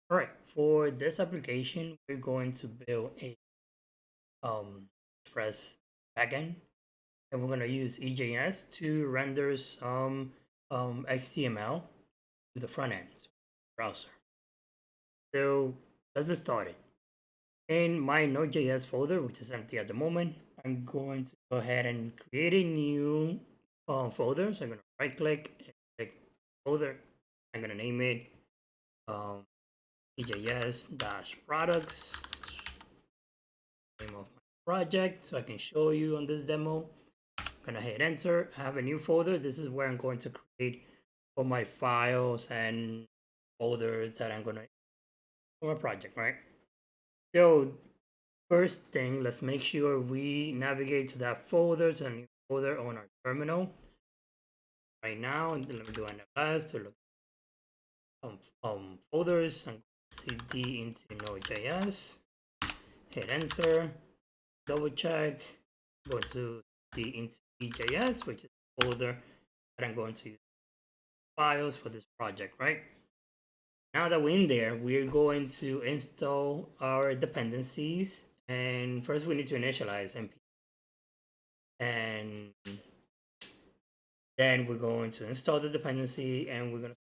All right, for this application, we're going to build a Express backend, and we're going to use EJS to render some HTML to the front end browser. So let's get started. In my Node.js folder, which is empty at the moment, I'm going to go ahead and create a new folder. So I'm going to right click and click folder. I'm going to name it um, EJS-products, name of my project, so I can show you on this demo. I'm gonna hit enter. I have a new folder. This is where I'm going to create all my files and folders that I'm gonna for my project, right? So first thing, let's make sure we navigate to that folder, to a new folder on our terminal. Right now, let me do an ls to look folders and cd into Node.js. Hit enter. Double check, go to the EJS, which is the folder that I'm going to use files for this project, right? Now that we're in there, we're going to install our dependencies. And first we need to initialize npm. And then we're going to install the dependency and we're going to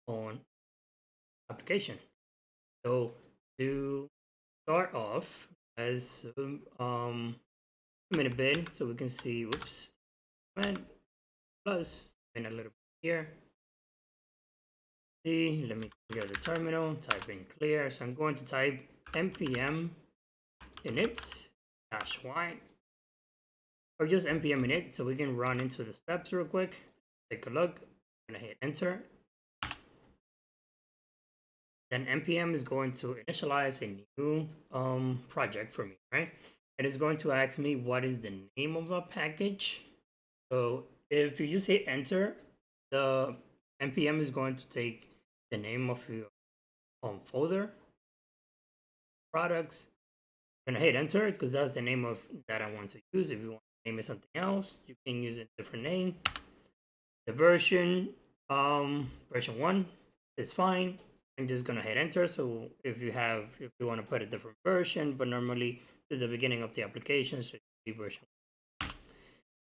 on application. So to start off, as minute bin, so we can see, whoops, plus and a little bit here. See, let me clear the terminal, type in clear. So I'm going to type npm init -y or just npm init so we can run into the steps real quick. Take a look. I'm gonna hit enter. Then npm is going to initialize a new project for me, right? And it's going to ask me what is the name of a package. So if you just hit enter, the npm is going to take the name of your folder, products. I'm gonna hit enter because that's the name of that I want to use. If you want to name it something else, you can use a different name. The version, version 1 is fine. I'm just gonna hit enter. So if you want to put a different version, but normally this is the beginning of the application, so it should be version 1.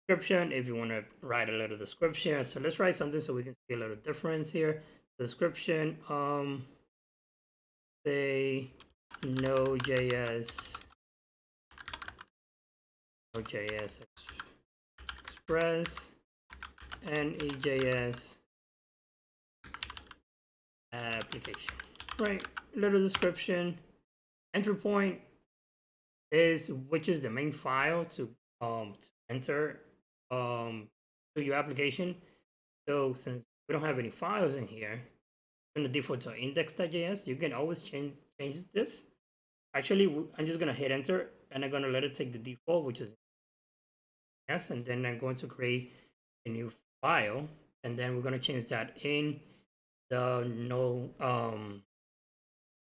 Description, if you want to write a little description. So let's write something so we can see a little difference here. Description, say Node.js Express and EJS application. Right, little description. Entry point is which is the main file to enter to your application. So since we don't have any files in here, I'm gonna default to index.js. You can always change this. Actually, I'm just gonna hit enter and I'm gonna let it take the default, which is yes, and then I'm going to create a new file, and then we're going to change that in the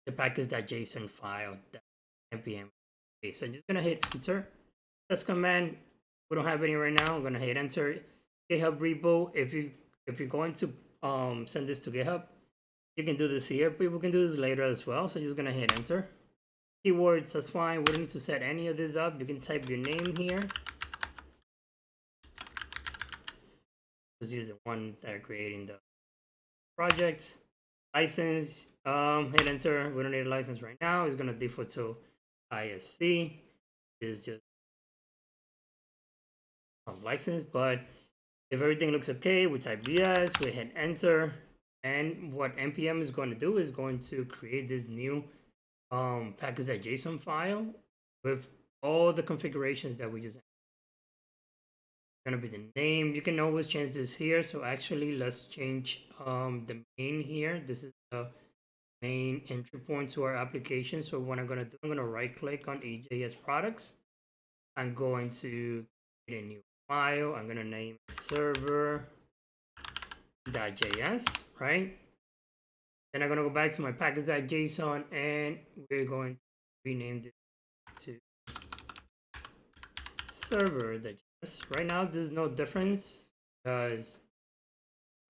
the package.json file, that npm. Okay, so I'm just going to hit enter. Test command, we don't have any right now. I'm going to hit enter. GitHub repo, if you're going to send this to GitHub, you can do this here. People can do this later as well. So just going to hit enter. Keywords, that's fine. We don't need to set any of this up. You can type your name here. Just use the one that are creating the project. License, hit enter. We don't need a license right now. It's gonna default to ISC. Is just license, but if everything looks okay, we type yes, we hit enter, and what npm is going to do is going to create this new package.json file with all the configurations that we just gonna be the name. You can always change this here. So actually, let's change the main here. This is the main entry point to our application. So what I'm gonna do, I'm gonna right click on EJS products. I'm going to create a new file. I'm gonna name it server.js, right? Then I'm gonna go back to my package.json and we're going to rename this to server.js. Right now, there's no difference because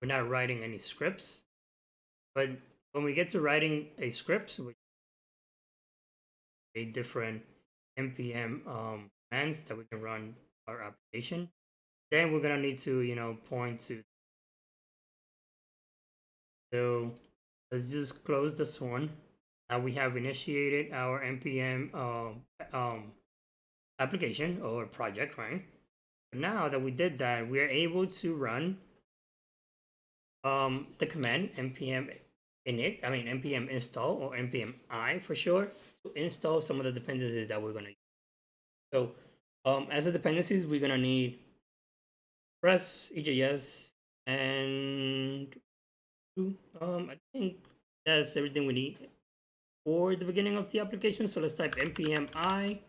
we're not writing any scripts, but when we get to writing a script, which a different npm commands that we can run our application, then we're gonna need to, you know, point to. So let's just close this one. Now we have initiated our npm application or project, right? Now that we did that, we are able to run the command npm init, I mean npm install or npm I for sure, to install some of the dependencies that we're gonna use. So as the dependencies, we're gonna need Express, EJS, and I think that's everything we need for the beginning of the application. So let's type npm I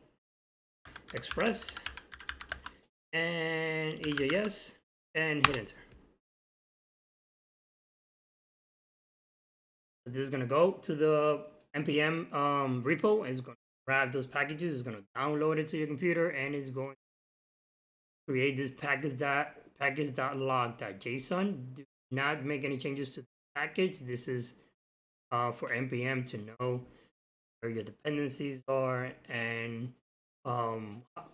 Express and EJS and hit enter. This is gonna go to the npm repo. It's gonna grab those packages. It's gonna download it to your computer, and it's going to create this package.log.json. Do not make any changes to the package. This is for npm to know where your dependencies are and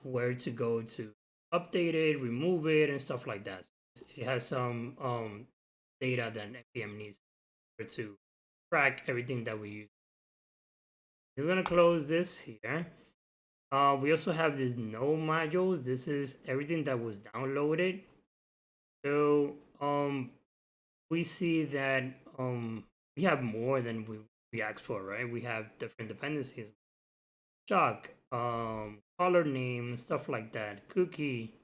where to go to update it, remove it, and stuff like that. It has some data that npm needs to track everything that we use. Just gonna close this here. We also have this node modules. This is everything that was downloaded. So we see that we have more than we asked for, right? We have different dependencies, chalk, color name, stuff like that, cookie.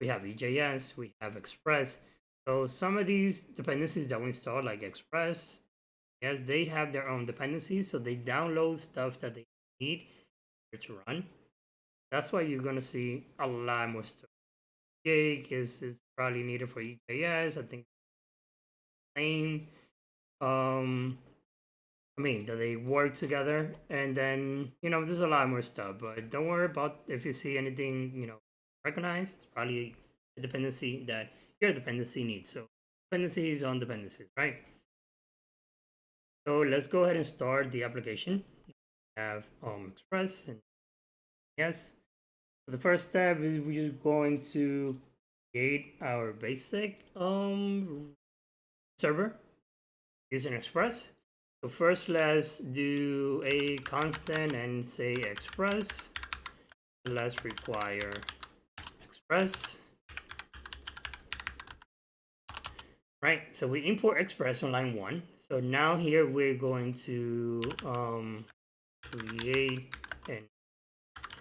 We have EJS, we have Express. So some of these dependencies that we installed, like Express, yes, they have their own dependencies, so they download stuff that they need to run. That's why you're gonna see a lot more stuff. Jake is probably needed for EJS. I think same. I mean that they work together, and then you know there's a lot more stuff. But don't worry about if you see anything you know recognize. It's probably a dependency that your dependency needs. So dependencies on dependencies, right? So let's go ahead and start the application. We have Express and yes. So the first step is we're just going to create our basic server using Express. So first let's do a constant and say Express. Let's require Express. Right, so we import Express on line 1. So now here we're going to create an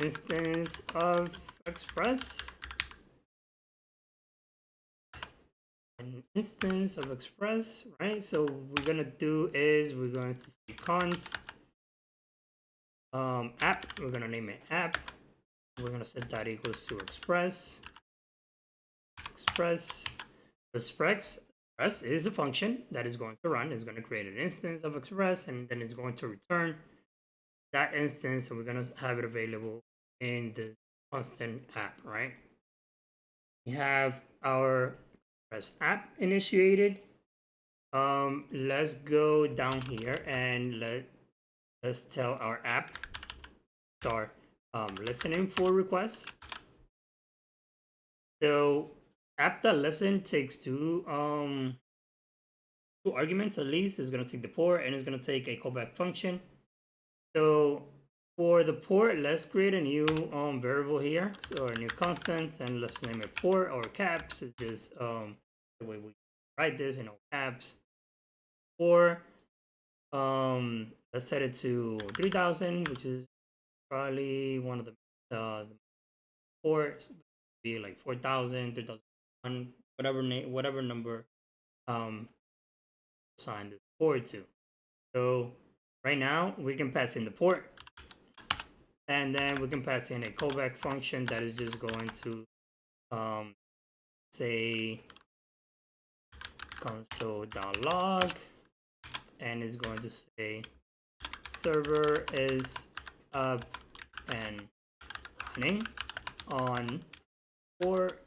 instance of Express. An instance of Express, right? So what we're gonna do is we're going to say const app. We're gonna name it app. We're gonna set that equals to Express. Express is a function that is going to run. It's going to create an instance of Express, and then it's going to return that instance, and we're going to have it available in the constant app, right? We have our Express app initiated. Let's go down here and let's tell our app start listening for requests. So app.listen takes two arguments at least. It's going to take the port and it's going to take a callback function. So for the port, let's create a new variable here, or a new constant, and let's name it port or caps. Is this the way we write this in all caps? Or let's set it to 3000, which is probably one of the ports. Be like 4000, 3001, whatever number assign this port to. So right now we can pass in the port, and then we can pass in a callback function that is just going to say console.log, and is going to say server is up and running on port.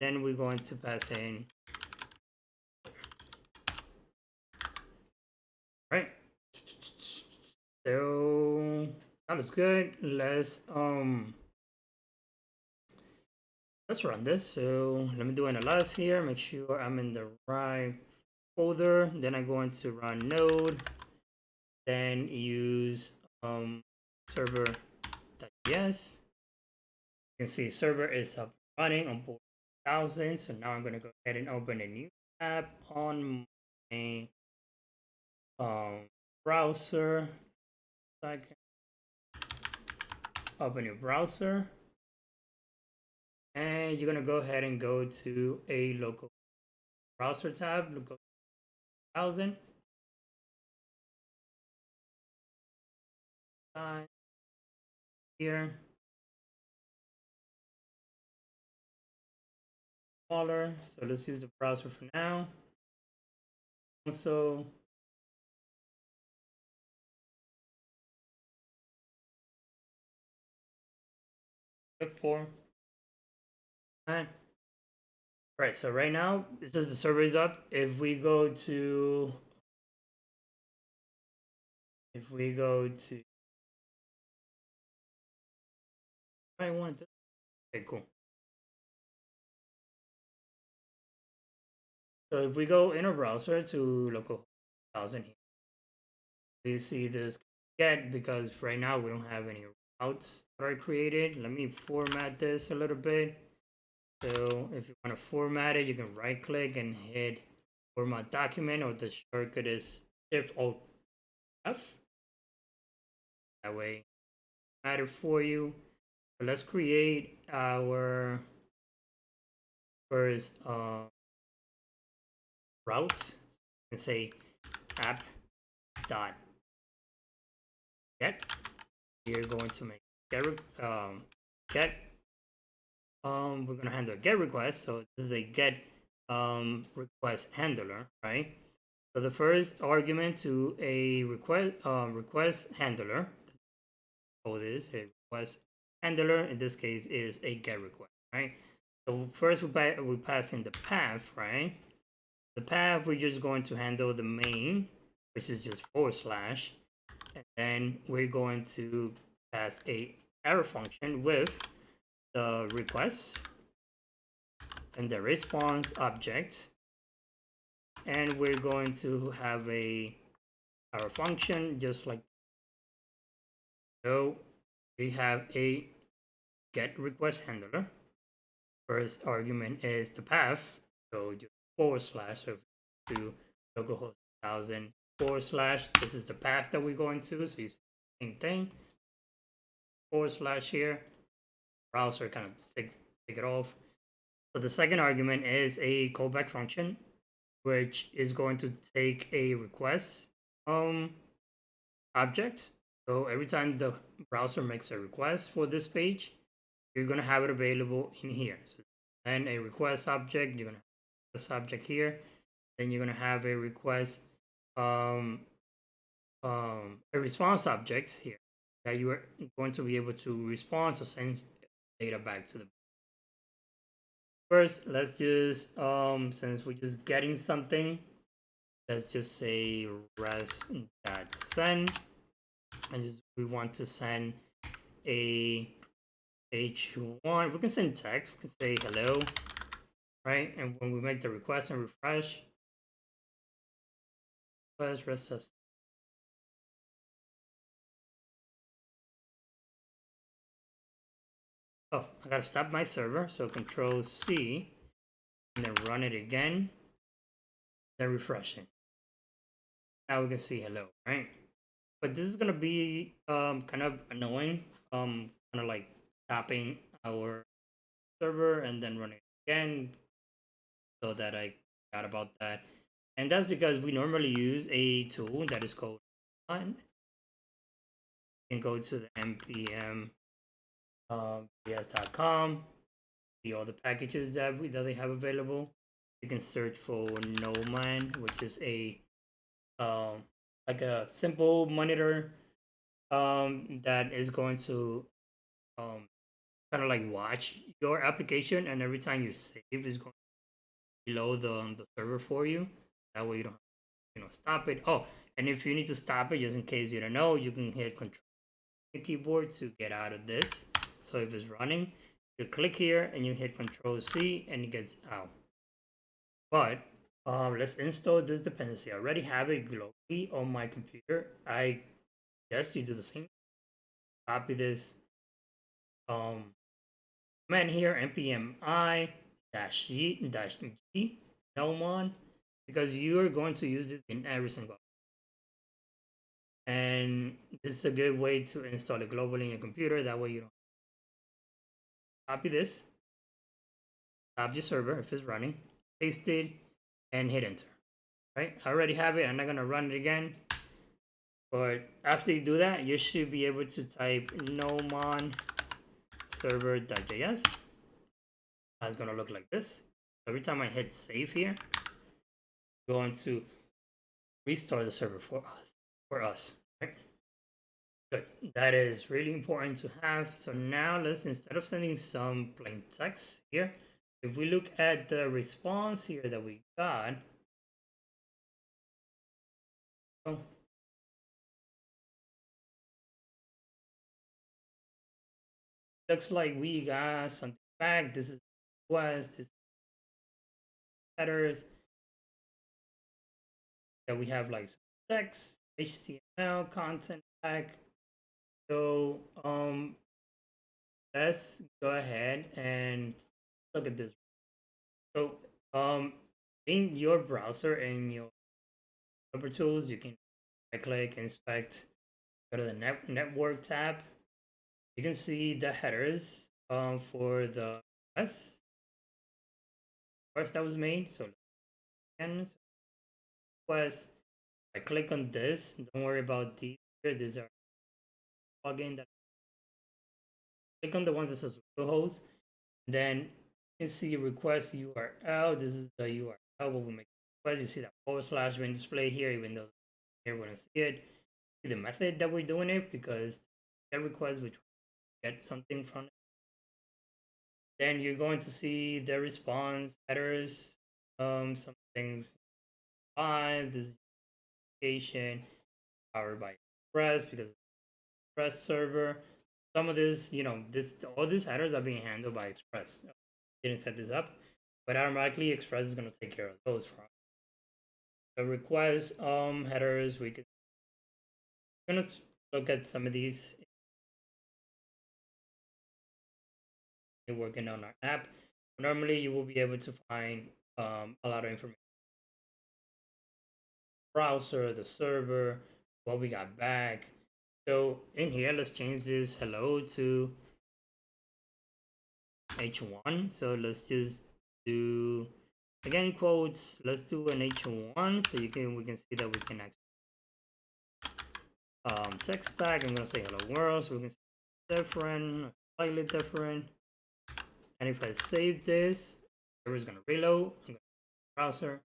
Then we're going to pass in Right. So that is good. Let's run this. So let me do an ls here. Make sure I'm in the right folder. Then I'm going to run node. Then use server.js. You can see server is up running on board 1000. So now I'm going to go ahead and open a new tab on my browser. So I can open your browser. And you're going to go ahead and go to a local browser tab. Look 1000. Here. Smaller. So let's use the browser for now. Also, click for. All right, so right now it says the server is up. If we go to I want to okay, cool. So if we go in our browser to local 1000 here, we see this get because right now we don't have any routes that are created. Let me format this a little bit. So if you want to format it, you can right click and hit format document, or the shortcut is Shift Alt F. That way, matter for you. So let's create our first route. And say app dot get. We're going to make get get. We're gonna handle a get request. So this is a get request handler, right? So the first argument to a request handler, oh, this a request handler in this case is a get request, right? So first we pass in the path, right? The path we're just going to handle the main, which is just /, and then we're going to pass a error function with the request and the response object, and we're going to have our function just like so. We have a get request handler. First argument is the path, so just / so to localhost 1000 / this is the path that we're going to, so you see the same thing / here. Browser kind of take it off. So the second argument is a callback function, which is going to take a request object. So every time the browser makes a request for this page, you're going to have it available in here. So then a request object, you're going to have a subject here. Then you're going to have a request, a response object here that you are going to be able to respond or send data back to the. First, let's just since we're just getting something, let's just say res.send, and just we want to send a h1. We can send text. We can say hello, right? And when we make the request and refresh, rest us. Oh, I gotta stop my server. So Control C, and then run it again. Then refreshing. Now we can see hello, right? But this is gonna be kind of annoying. Kind of like stopping our server and then running again, so that I forgot about that. And that's because we normally use a tool that is called Nodemon. You can go to the npm ps.com, see all the packages that they have available. You can search for Nodemon, which is a like a simple monitor that is going to kind of like watch your application, and every time you save is going to load the server for you. That way you don't stop it. Oh, and if you need to stop it, just in case you don't know, you can hit Control keyboard to get out of this. So if it's running, you click here and you hit Control C and it gets out. But let's install this dependency. I already have it globally on my computer. I guess you do the same. Copy this command here, npm I -g Nodemon, because you are going to use this in every single. And this is a good way to install it globally in your computer. That way you don't copy this, stop your server if it's running, paste it, and hit enter. Right? I already have it. I'm not gonna run it again. But after you do that, you should be able to type Nodemon server.js. It's gonna look like this. Every time I hit save here, I'm going to restart the server for us. Right? Good. That is really important to have. So now let's, instead of sending some plain text here, if we look at the response here that we got, oh, looks like we got something back. This is request, this is headers that we have, like text, HTML content back. So let's go ahead and look at this. So in your browser and your developer tools, you can right click, inspect, go to the network tab. You can see the headers for the S first that was made. So again, request. I click on this. Don't worry about these. These are plugin that click on the one that says localhost. Then you can see request URL. This is the URL what we make request. You see that / being displayed here, even though here we don't see it. See the method that we're doing it, because get request we get something from it. Then you're going to see the response headers, some things. This application powered by Express, because Express server. Some of this, all these headers are being handled by Express. Didn't set this up, but automatically Express is going to take care of those for us. The request headers, we're gonna look at some of these. You're working on our app. Normally, you will be able to find a lot of information. Browser, the server, what we got back. So in here, let's change this hello to h1. So let's just do, again, quotes. Let's do an h1 so we can see that we can actually text back. I'm gonna say hello world, so we can see different, slightly different. And if I save this, server's gonna reload. I'm gonna browser.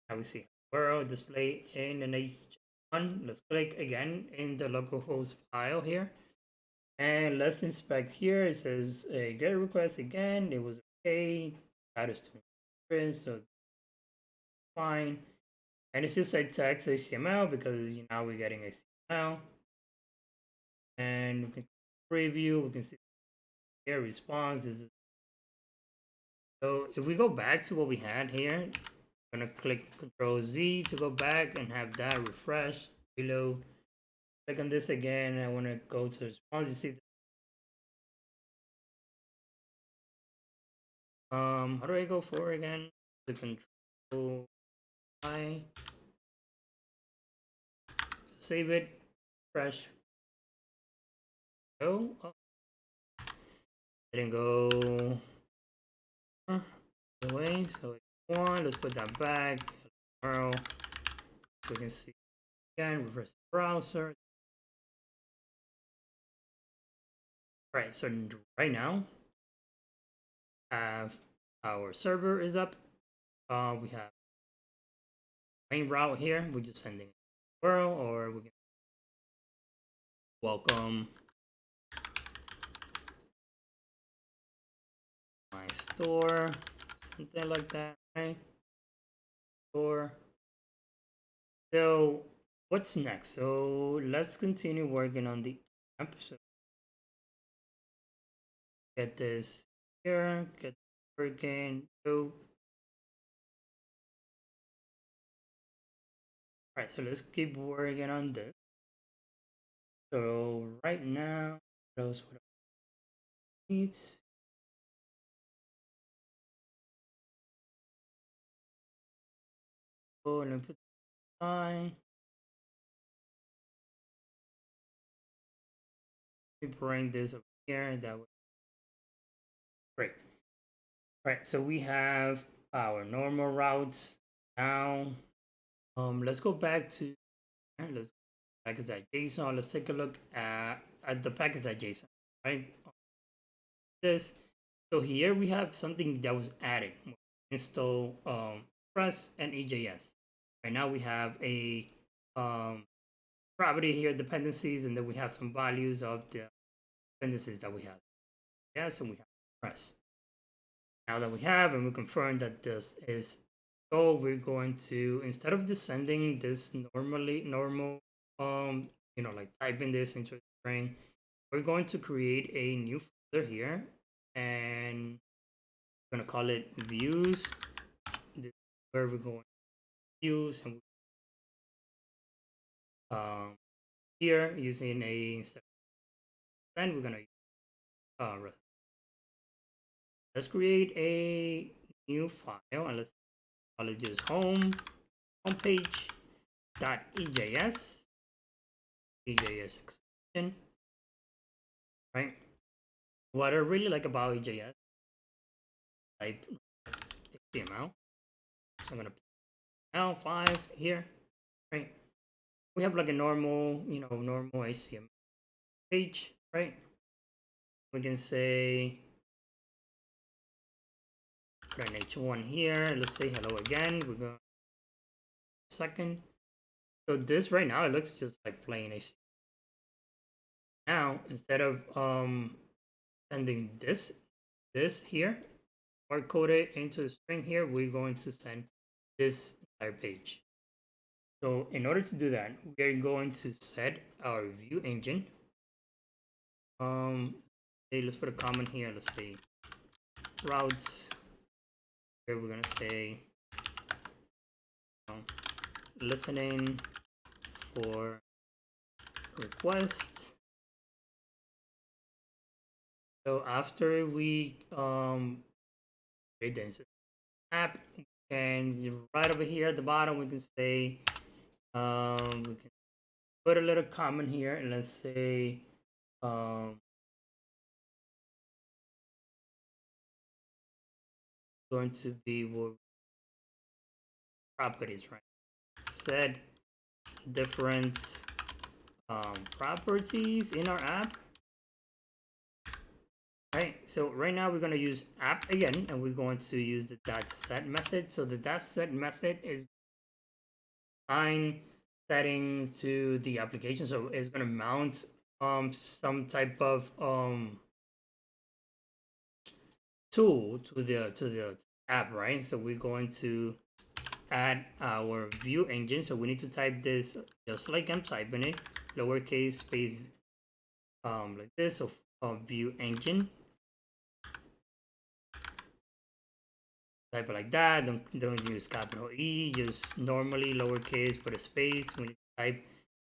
Now we see world display in an h1. Let's click again in the localhost file here. And let's inspect here. It says a get request again. It was okay. Status to experience, so fine. And it still said text HTML because now we're getting HTML. And we can preview. We can see here response is. So if we go back to what we had here, I'm gonna click Control Z to go back and have that refresh. Reload. Click on this again. I want to go to response. You see. How do I go for again? The Control I. Save it, refresh. Go. Oh, didn't go the way. So let's put that back. Tomorrow we can see again. Reverse the browser. All right. So right now, our server is up. We have main route here. We're just sending world, or we can welcome my store, something like that, right? Store. So what's next? So let's continue working on the app. So get this here, get working. So all right, so let's keep working on this. So right now, those what I need. Oh, and put sign. We bring this up here. That would great. Right. So we have our normal routes now. Let's go back to let's package that JSON. Let's take a look at the package that JSON. Right. This. So here we have something that was added. Install Press and EJS. Right now we have a property here, dependencies, and then we have some values of the dependencies that we have. Yes, and we have Press. Now that we have and we confirm that this is so, we're going to, instead of just sending this normal like typing this into a string, we're going to create a new folder here, and we're going to call it views. This is where we're going to use, and here using a instead of send, we're going to let's create a new file, and let's call it just homepage dot EJS extension, right? What I really like about EJS, type HTML. So I'm gonna put L5 here, right? We have like a normal, normal HTML page, right? We can say put an H1 here. Let's say hello again. We're going second. So this right now it looks just like plain HTML. Now instead of sending this here or code it into the string here, we're going to send this entire page. So in order to do that, we're going to set our view engine. Hey, let's put a comment here. Let's say routes. Here we're gonna say listening for requests. So after we create the instance app, and right over here at the bottom, we can say we can put a little comment here, and let's say going to be properties, right? Set different properties in our app. Right, so right now we're going to use app again, and we're going to use the .set method. So the .set method is assign settings to the application. So it's going to mount some type of tool to the app, right? So we're going to add our view engine. So we need to type this just like I'm typing it, lowercase space like this. So view engine. Type it like that. Don't use capital E. Just normally lowercase, put a space. When you type,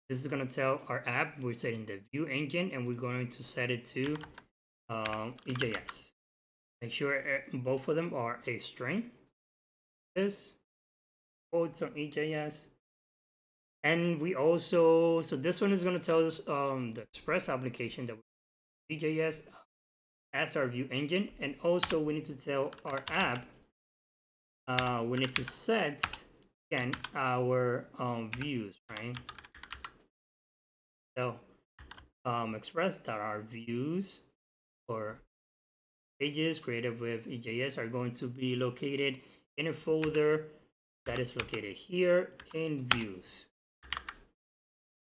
this is gonna tell our app we're setting the view engine, and we're going to set it to EJS. Make sure both of them are a string. This quotes on EJS, and we also so this one is gonna tell us the Express application that EJS as our view engine, and also we need to tell our app. We need to set again our views, right? So express that our views or pages created with EJS are going to be located in a folder that is located here in views.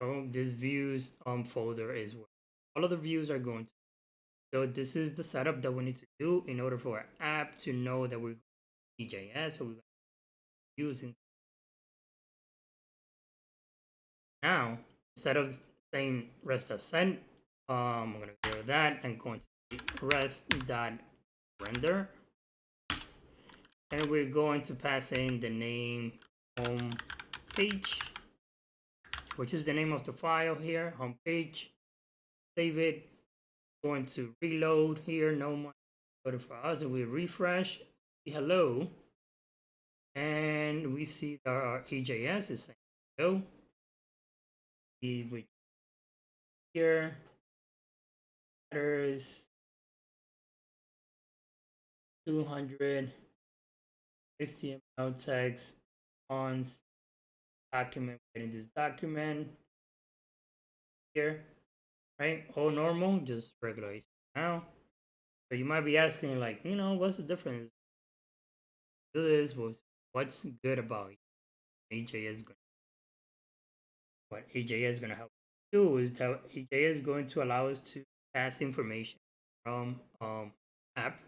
So this views folder is where all of the views are going to. So this is the setup that we need to do in order for our app to know that we're EJS. So we're using Now, instead of saying rest as sent, I'm gonna go to that and going to rest dot render, and we're going to pass in the name home page, which is the name of the file here, home page. Save it. Going to reload here, no more. But for us, and we refresh, hello, and we see that our EJS is saying hello. We here, there's 200 HTML text on document in this document here, right? All normal, just regular HTML. So you might be asking, like, what's the difference? Do this was what's good about EJS? What EJS is going to help do is that EJS is going to allow us to pass information from app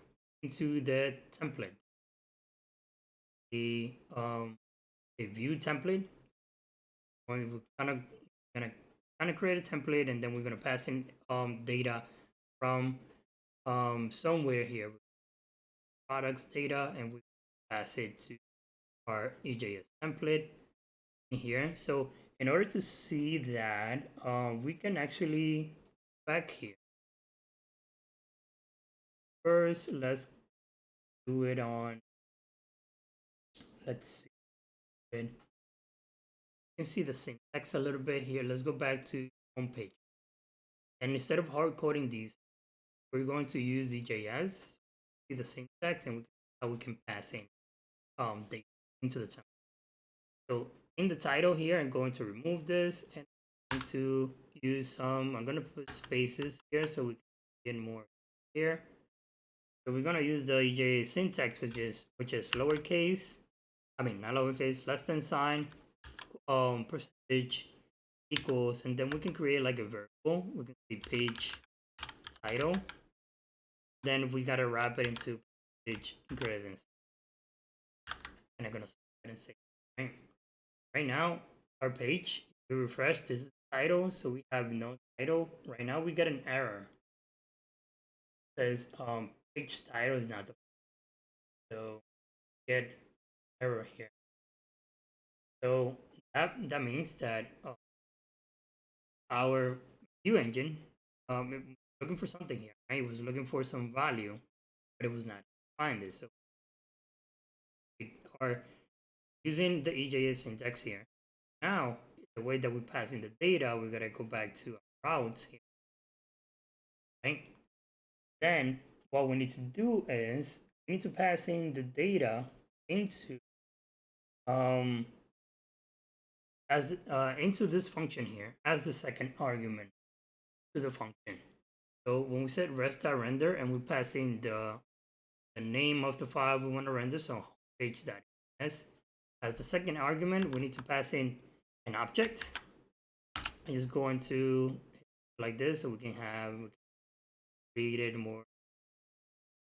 into the template, the view template. We're gonna create a template, and then we're gonna pass in data from somewhere here, products data, and we pass it to our EJS template here. So in order to see that, we can actually back here. First, let's do it on, let's see. You can see the syntax a little bit here. Let's go back to homepage. And instead of hard coding these, we're going to use EJS, see the syntax, and how we can pass in data into the template. So in the title here, I'm going to remove this, and I'm going to use some, I'm going to put spaces here so we can get more here. So we're going to use the EJS syntax, which is lowercase, not lowercase, less than sign, percentage equals, and then we can create like a variable. We can see page title. Then we got to wrap it into page greater than, and I'm going to say, right now, our page, we refresh, this is title, so we have no title. Right now we get an error. It says page title is not the, so get error here. So that means that our view engine looking for something here, right? It was looking for some value, but it was not find it. So we are using the EJS syntax here. Now, the way that we pass in the data, we gotta go back to our routes here, right? Then what we need to do is we need to pass in the data into into this function here as the second argument to the function. So when we set rest.render and we pass in the name of the file we want to render, so page.js, as the second argument, we need to pass in an object. I'm just going to like this so we can create it more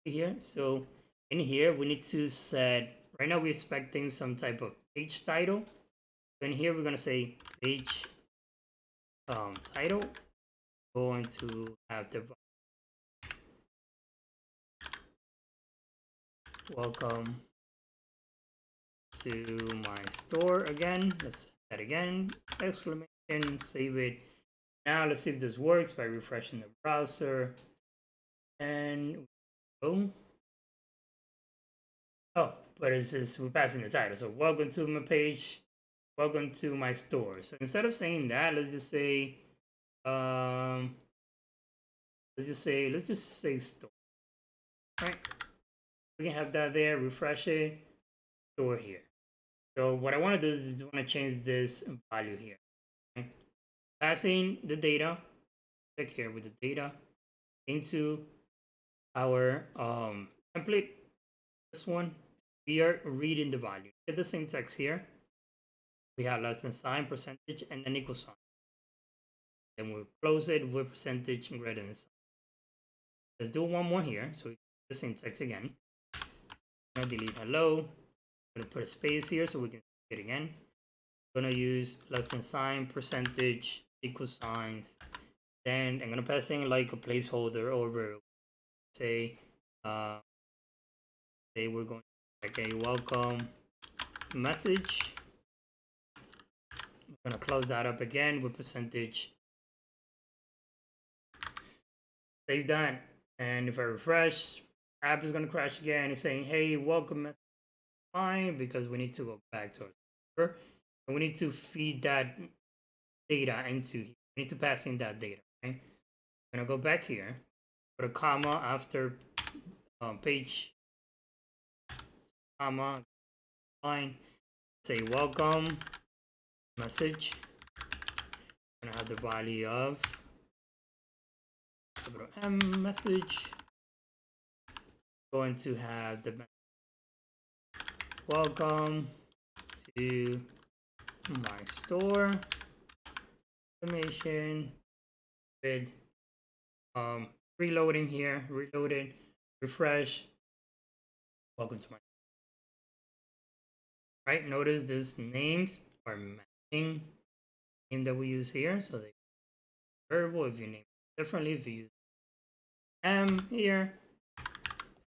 here. So in here, we need to set, right now we're expecting some type of page title. Then here we're gonna say page title, going to have the welcome to my store again. Let's set that again, exclamation, save it. Now let's see if this works by refreshing the browser. And go. Oh, but it's just, we're passing the title. So welcome to my page, welcome to my store. So instead of saying that, let's just say let's just say store. Right? We can have that there, refresh it, store here. So what I want to do is just want to change this value here. Okay? Passing the data, check here with the data into our template. This one, we are reading the value. Get the syntax here. We have less than sign, percentage, and an equal sign. Then we'll close it with percentage and greater than sign. Let's do one more here. So we get the syntax again. Now delete hello. I'm gonna put a space here so we can see it again. gonna use less than sign, percentage, equal signs. Then I'm gonna pass in like a placeholder over, say, say we're going to like a welcome message. I'm gonna close that up again with percentage. Save that, and if I refresh, app is gonna crash again. It's saying, "Hey, welcome message." Fine, because we need to go back to our server, and we need to feed that data into here. We need to pass in that data. Okay, I'm gonna go back here, put a comma after page, comma, line, say welcome message. I'm gonna have the value of M message. Going to have the welcome to my store information with reloading here, reloaded, refresh. Welcome to my right. Notice these names are matching name that we use here, so they variable. If you name it differently, if you use M here,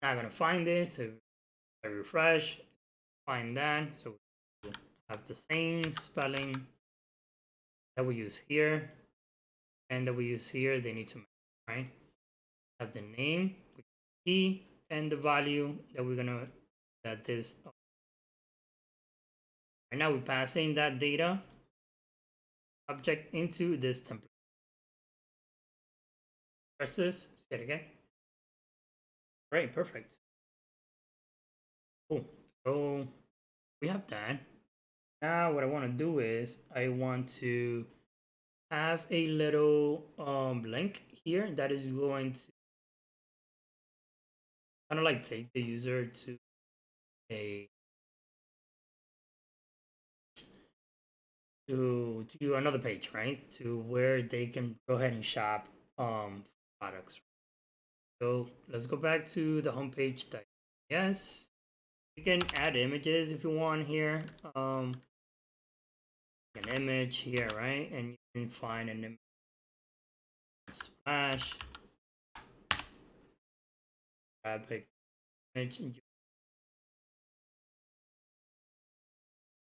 not gonna find this. So I refresh, find that. So we have the same spelling that we use here and that we use here. They need to match, right? Have the name, which is key, and the value that we're gonna that this. Right now we're passing that data object into this template. Press this. Say it again. Right, perfect. Cool. So we have that. Now what I want to do is I want to have a little link here that is going to kind of like take the user to a to another page, right? To where they can go ahead and shop products. So let's go back to the homepage. Yes, you can add images if you want here. An image here, right? And you can find an image. Splash, graphic image.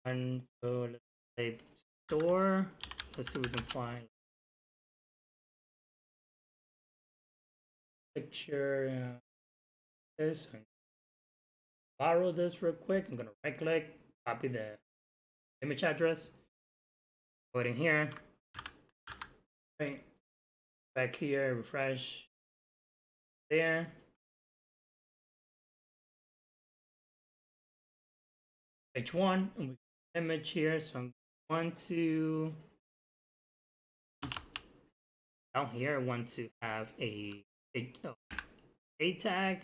And so let's type store. Let's see if we can find picture this. Borrow this real quick. I'm gonna right click, copy the image address, put it in here. Right back here, refresh there. Page one, and we image here. So I'm going to down here. I want to have a tag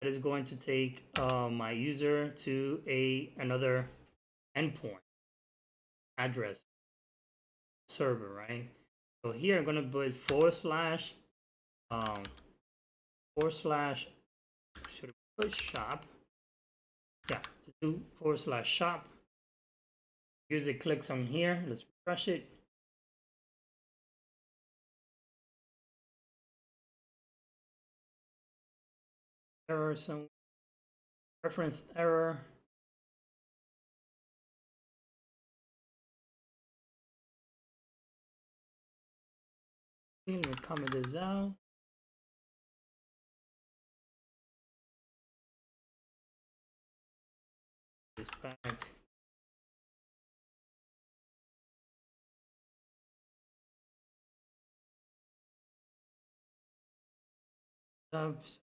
that is going to take my user to another endpoint address server, right? So here I'm gonna put um should I put shop? Yeah, let's do /shop. User clicks on here. Let's refresh it. Error, some reference error. Let me comment this out. This back. Subs.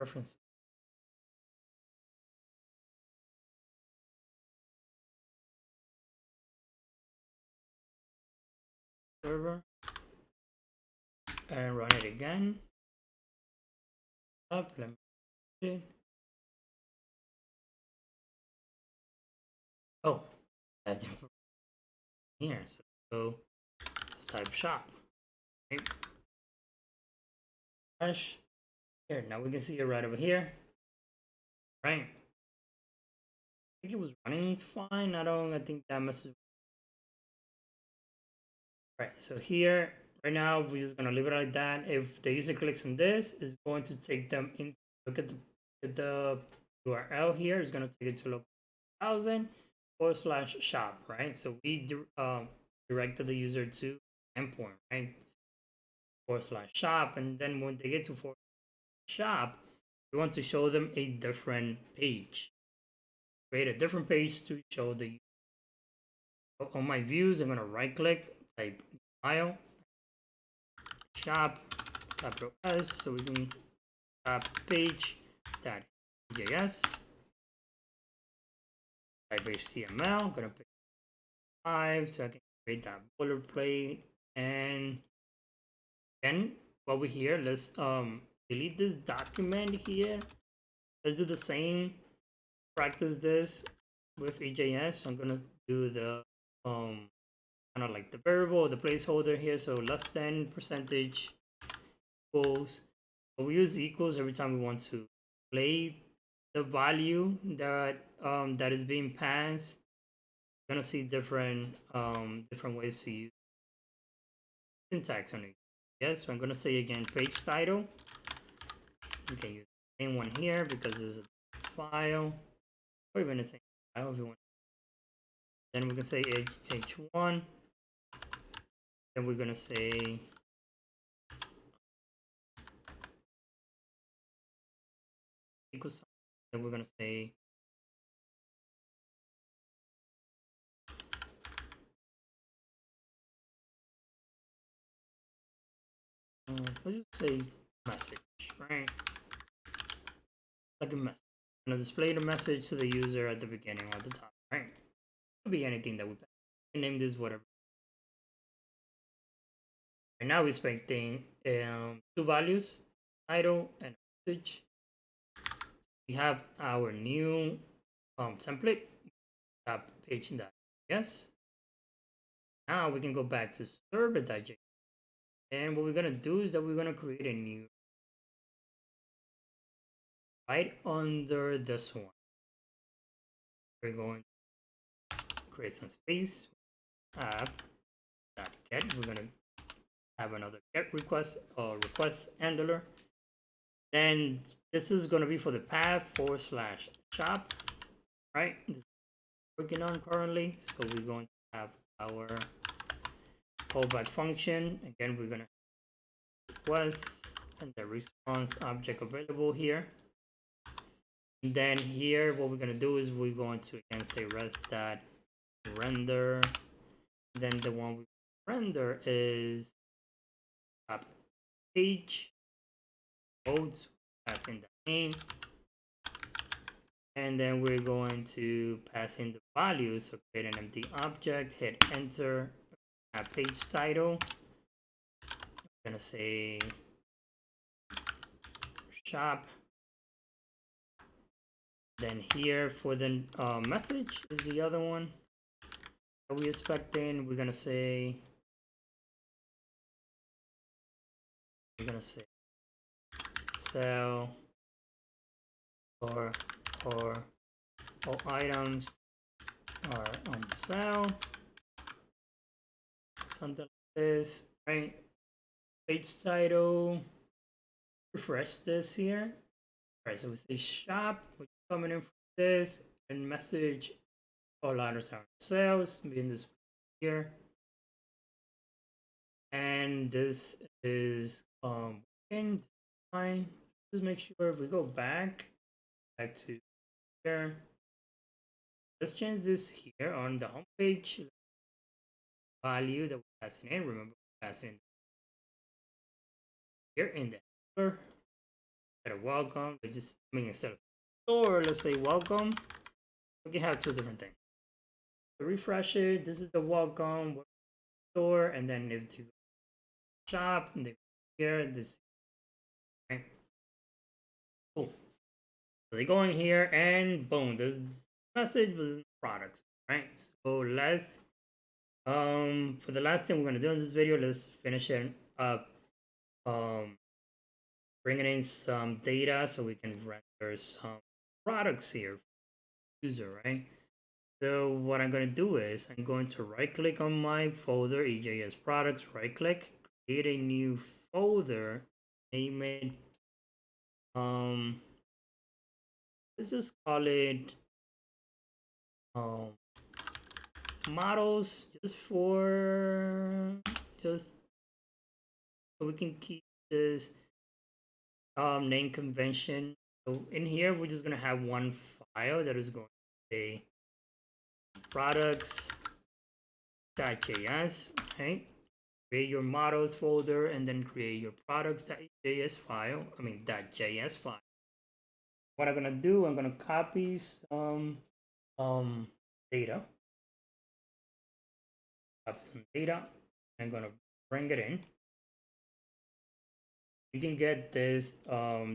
Reference. Server. And run it again. Up. Let me see it. Oh, that here. So let's type shop. Okay. Fresh. Here, now we can see it right over here. Right. think it was running fine. I think that message. Right. So here, right now, we're just gonna leave it like that. If the user clicks on this, it's going to take them in. Look at the URL here. It's gonna take it to local 1000/shop, right? So we directed the user to endpoint, right? /shop, and then when they get to /shop, we want to show them a different page. Create a different page to show the. On my views, I'm gonna right click, type file, shop, capital S, so we can shop page that EJS, type HTML, I'm gonna pick 5 so I can create that boilerplate. And then over here, let's delete this document here. Let's do the same, practice this with EJS. I'm gonna do the kind of like the variable, the placeholder here. So less than percentage equals. But we use equals every time we want to play the value that that is being passed. You're gonna see different different ways to use syntax on it. Yes, so I'm gonna say again page title. You can use the same one here because there's a file, or even the same file if you want. Then we can say h1. Then we're gonna say equals. Then we're gonna say let's just say message, right? Like a message. I'm gonna display the message to the user at the beginning or at the top, right? It could be anything that we name this whatever. Right now we're expecting two values, title and message. We have our new template, tab page in that. Yes. Now we can go back to server.js. And what we're gonna do is that we're gonna create a new right under this one. We're going to create some space, app.get. We're gonna have another get request or request handler. Then this is gonna be for the path /shop, right? This is working on currently. So we're going to have our callback function. Again, we're gonna request and the response object available here. And then here, what we're gonna do is we're going to again say rest.render. Then the one we render is page modes, pass in the name, and then we're going to pass in the values. So create an empty object, hit enter, page title. I'm gonna say shop. Then here for the message is the other one that we expecting. We're gonna say sell or all items are on sale. Something like this, right? Page title. Refresh this here. All right, so we say shop, which is coming in for this, and message all items are on sales, being this here. And this is working fine. Just make sure if we go back to here. Let's change this here on the home page value that we're passing in. Remember, we're passing in here in the header. Instead of welcome, we just instead of store, let's say welcome. We can have two different things. So refresh it. This is the welcome store, and then if they go shop and they go here, this right. Cool. So they go in here and boom, this message was products, right? So let's for the last thing we're gonna do in this video, let's finish it up bringing in some data so we can render some products here. user, right? So what I'm going to do is I'm going to right click on my folder, EJS products, right click, create a new folder, name it, um, let's just call it um, models, just so we can keep this name convention. So in here, we're just going to have one file that is going to say products.js, right? Create your models folder and then create your products.js file, .js file. What I'm gonna do, I'm gonna copy some data, I'm gonna bring it in. You can get this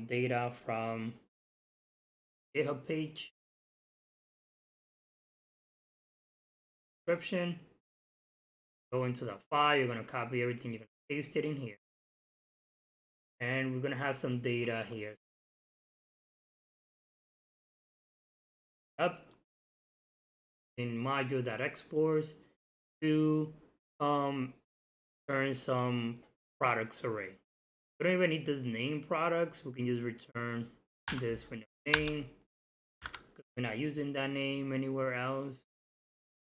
data from GitHub page, description, go into the file, you're gonna copy everything, you're gonna paste it in here. And we're gonna have some data here. Up in module.exports to turn some products array. We don't even need this name products. We can just return this with no name because we're not using that name anywhere else.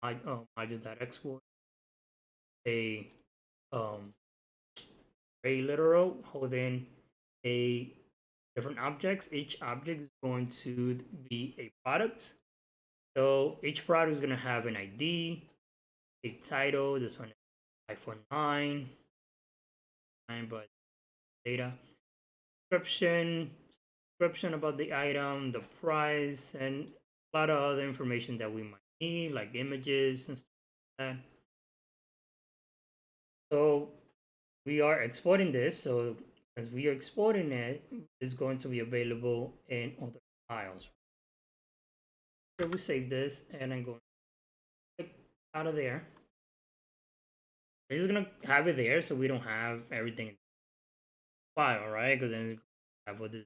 Module.export a array literal holding a different objects. Each object is going to be a product. So each product is going to have an ID, a title. This one is iPhone 9, but data description about the item, the price, and a lot of other information that we might need, like images and stuff like that. So we are exporting this. So as we are exporting it, it's going to be available in other files. So we save this, and I'm going to click out of there. We're just gonna have it there, so we don't have everything in the file, right? Because then have what this.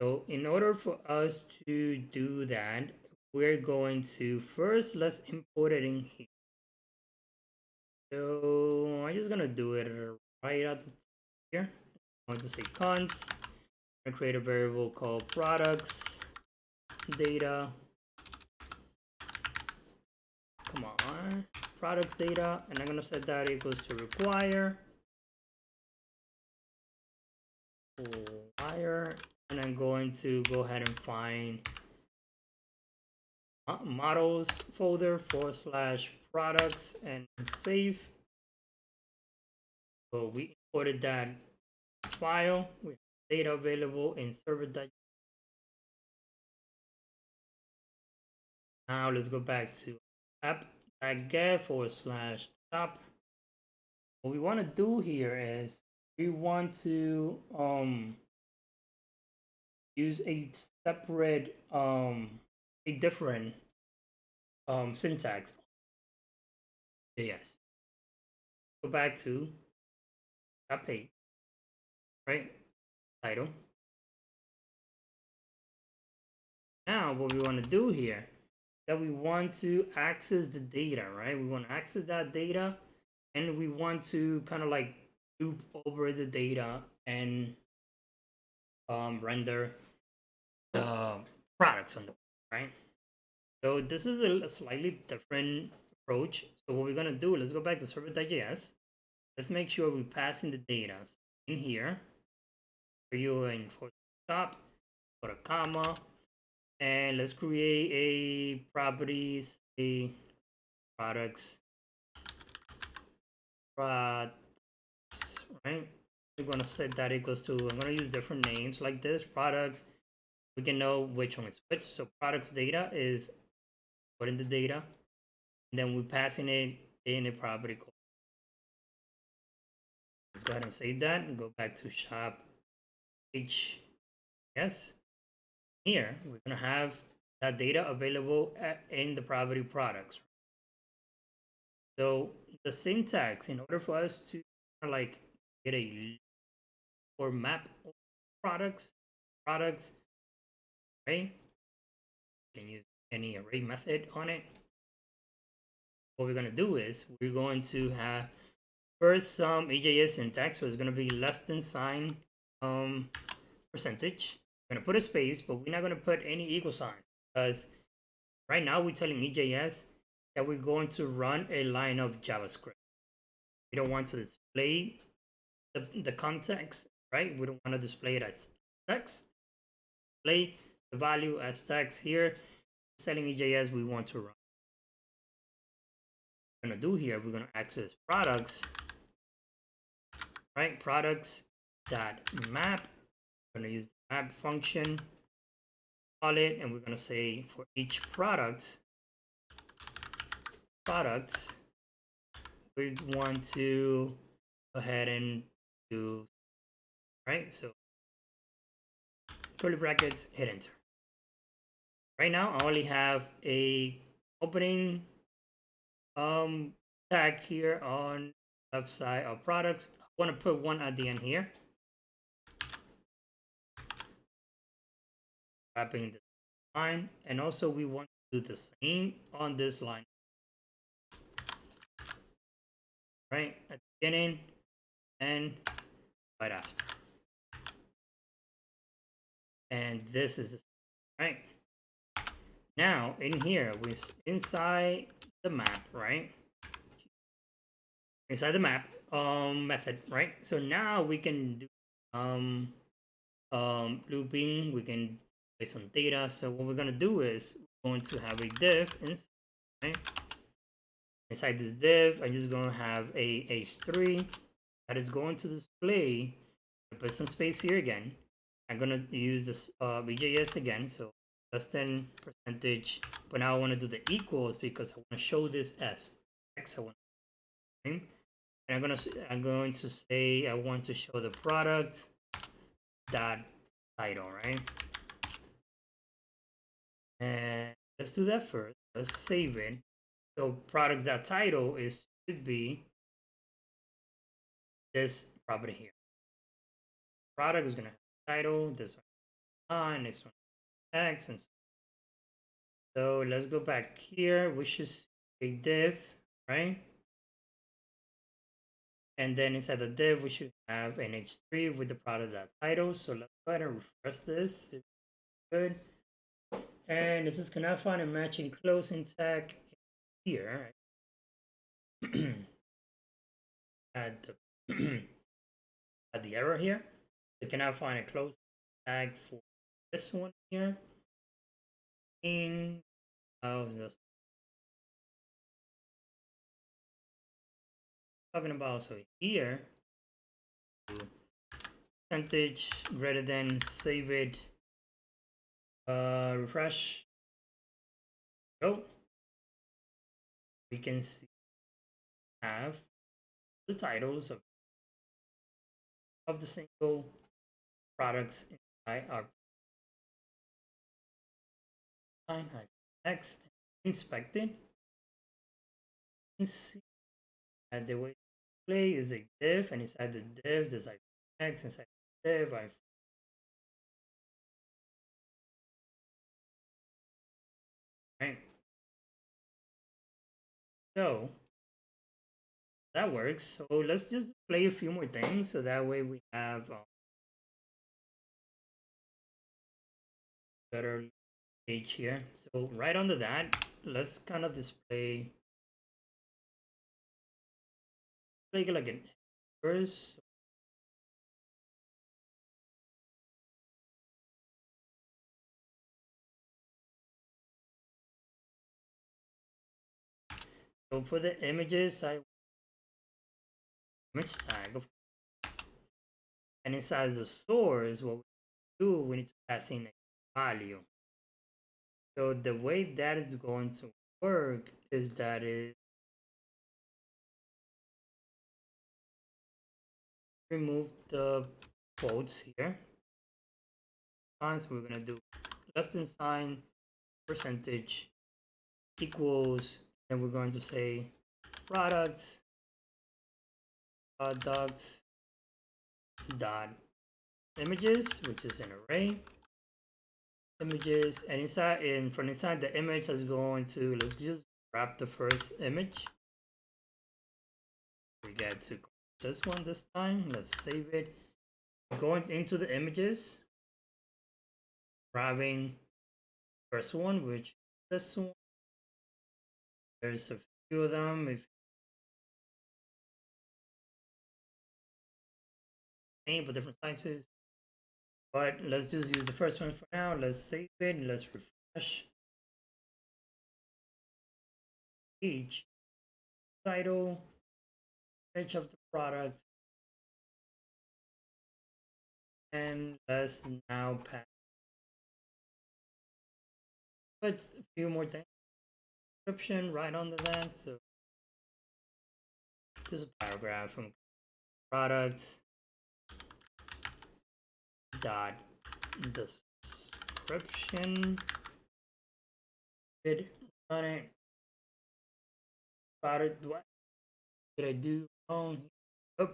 So in order for us to do that, we're going to first, let's import it in here. So I'm just gonna do it right out here. I'm going to say const. I'm gonna create a variable called products data. Come on, products data, and I'm gonna set that equals to require. And I'm going to go ahead and find models folder / products and save. So we imported that file with data available in server. Now let's go back to app.get / shop. What we want to do here is we want to use a separate a different syntax. Yes. Go back to that page, right? Title. Now what we want to do here is that we want to access the data, right? We want to access that data, and we want to kind of like loop over the data and render the products on the right. So this is a slightly different approach. So what we're gonna do, let's go back to server.js. Let's make sure we pass in the data. So in here, for you and for top, put a comma, and let's create a properties, a products, right? We're gonna set that equals to, I'm gonna use different names like this, products. We can know which one is which. So products data is putting the data, and then we're passing it in a property code. Let's go ahead and save that and go back to shop EJS. Here, we're gonna have that data available in the property products. So the syntax, in order for us to like get a or map products, array. You can use any array method on it. What we're going to do is we're going to have first some EJS syntax. So it's going to be less than sign percentage. We're going to put a space, but we're not going to put any equal sign because right now we're telling EJS that we're going to run a line of JavaScript. We don't want to display the context, right? We don't want to display it as text. Display the value as text here. Setting EJS we want to run. What we're going to do here, we're going to access products, right? Products dot map. We're going to use the map function, call it, and we're going to say for each product, we want to go ahead and do, right? So curly brackets, hit enter. Right now I only have a opening tag here on left side of products. I want to put one at the end here, wrapping the line, and also we want to do the same on this line, right at the beginning and right after. And this is the right now in here we inside the map, right? Inside the map method, right? So now we can do looping. We can play some data. So what we're gonna do is we're going to have a div inside, right? Inside this div, I'm just gonna have a h3 that is going to display. Put some space here again. I'm gonna use this EJS again. So less than percentage, but now I want to do the equals because I want to show this as x. I want, and I'm going to say I want to show the product dot title, right? And let's do that first. Let's save it. So products dot title is should be this property here. Product is gonna have title, this one on, this one x, and so let's go back here, which is a div, right? And then inside the div, we should have an h3 with the product dot title. So let's go ahead and refresh this. Good. And this is cannot find a matching closing tag here. Add the add the error here. You cannot find a closing tag for this one here. In this talking about, so here percentage greater than, save it, refresh, go. We can see have the titles of the single products inside our line x inspected. You can see that the way display is a div, and inside the div there's like x, inside the div I right. So that works. So let's just play a few more things so that way we have better page here. So right under that, let's kind of display like an first. So for the images, I image tag of, and inside the source, what we do, we need to pass in a value. So the way that is going to work is that it remove the quotes here. So we're gonna do less than sign percentage equals, and we're going to say products dot images, which is an array. images, and from inside the image is going to, let's just grab the first image. We get to this one this time. Let's save it. Going into the images, grabbing first one, which is this one. There's a few of them. If same but different sizes. But let's just use the first one for now. Let's save it. Let's refresh. Each title, image of the product, and let's now put a few more things. Description right under that. So just a paragraph from product dot description. Did run it. Product. What did I do wrong? Oh,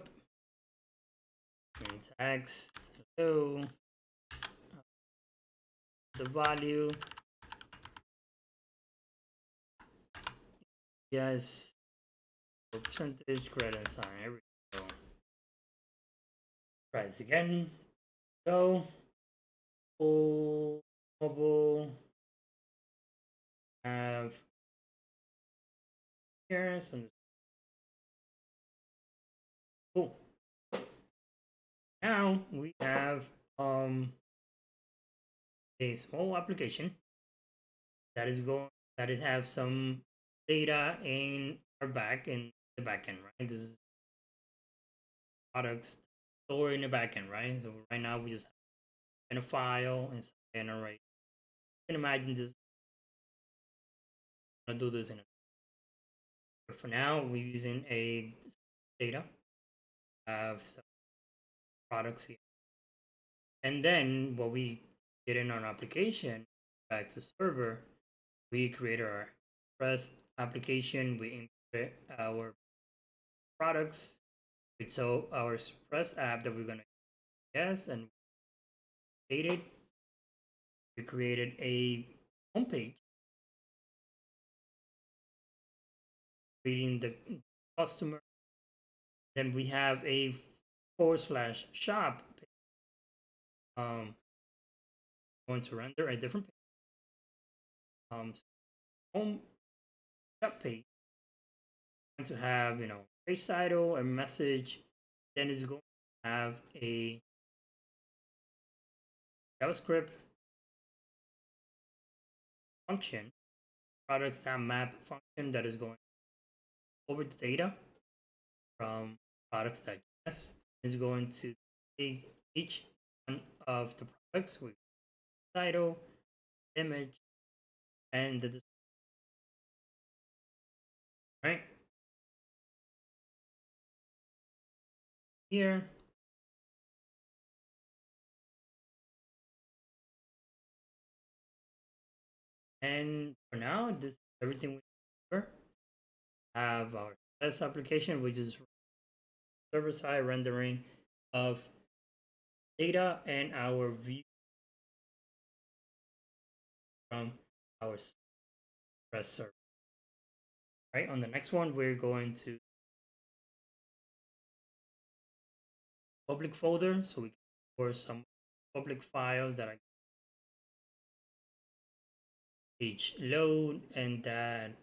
in text. Hello. The value. Yes. Percentage credit sign. Here we go. Try this again. Go. Mobile. Have here. So cool. Now we have a small application that is have some data in our in the backend, right? This is products stored in the backend, right? So right now we just have in a file and generate. You can imagine this. I'm gonna do this in a. But for now, we're using a data. Have some products here, and then what we did in our application back to server, we create our Express application. We import our products. So our Express app that we're gonna use and created. We created a homepage reading the customer. Then we have a /shop. Going to render a different page. So home shop page. Going to have page title, a message. Then it's going to have a JavaScript function, products that map function that is going over the data from products.js. Is going to take each one of the products with title, image, and the right here. And for now, this is everything we cover. Have our test application, which is server-side rendering of data and our view from our REST server. Right, on the next one, we're going to public folder, so we can store some public files that I each load, and that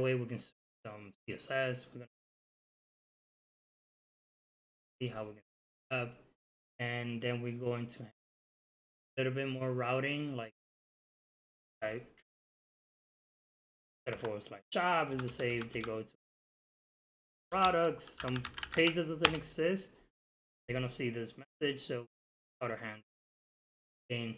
way we can some CSS. We're gonna see how we can set up, and then we're going to have a little bit more routing, like I set for like shop is to say if they go to products, some page that doesn't exist, they're gonna see this message. So other hand, then